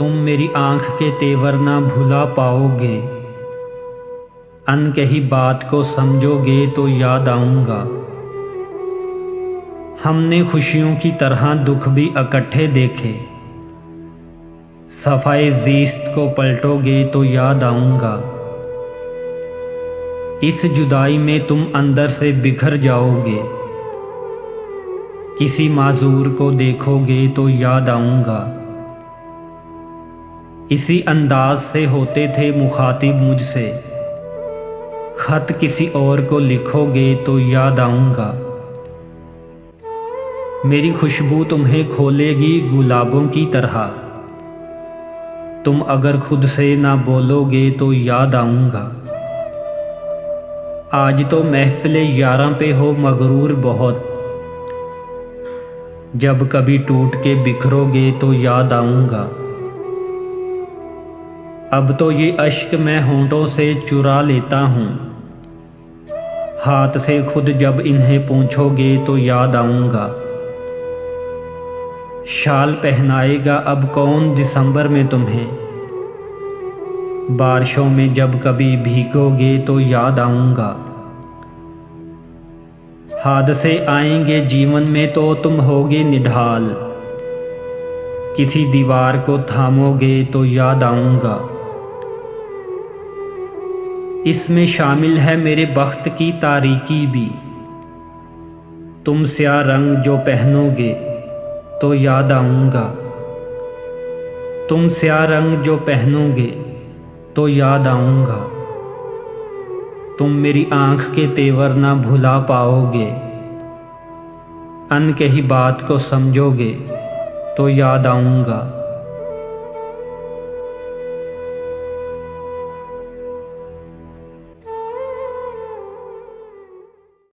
तुम मेरी आँख के तेवर ना भुला पाओगे। अनकही बात को समझोगे तो याद आऊँगा। हमने खुशियों की तरह दुख भी इकट्ठे देखे। सफ़ाए ज़ीस्त को पलटोगे तो याद आऊँगा। इस जुदाई में तुम अंदर से बिखर जाओगे। किसी माजूर को देखोगे तो याद आऊँगा। इसी अंदाज से होते थे मुखातिब मुझसे। खत किसी और को लिखोगे तो याद आऊँगा। मेरी खुशबू तुम्हें खोलेगी गुलाबों की तरह। तुम अगर खुद से ना बोलोगे तो याद आऊँगा। आज तो महफ़िले यारां पे हो मगरूर बहुत। जब कभी टूट के बिखरोगे तो याद आऊँगा। अब तो ये अश्क मैं होंठों से चुरा लेता हूँ। हाथ से खुद जब इन्हें पोंछोगे तो याद आऊँगा। शाल पहनाएगा अब कौन दिसंबर में तुम्हें। बारिशों में जब कभी भीगोगे तो याद आऊँगा। हादसे आएंगे जीवन में तो तुम होगे निढाल। किसी दीवार को थामोगे तो याद आऊँगा। इसमें शामिल है मेरे बख्त की तारीकी भी। तुम स्याह रंग जो पहनोगे तो याद आऊँगा। तुम स्याह रंग जो पहनोगे तो याद आऊँगा। तुम मेरी आँख के तेवर ना भुला पाओगे। अनकही बात को समझोगे तो याद आऊँगा।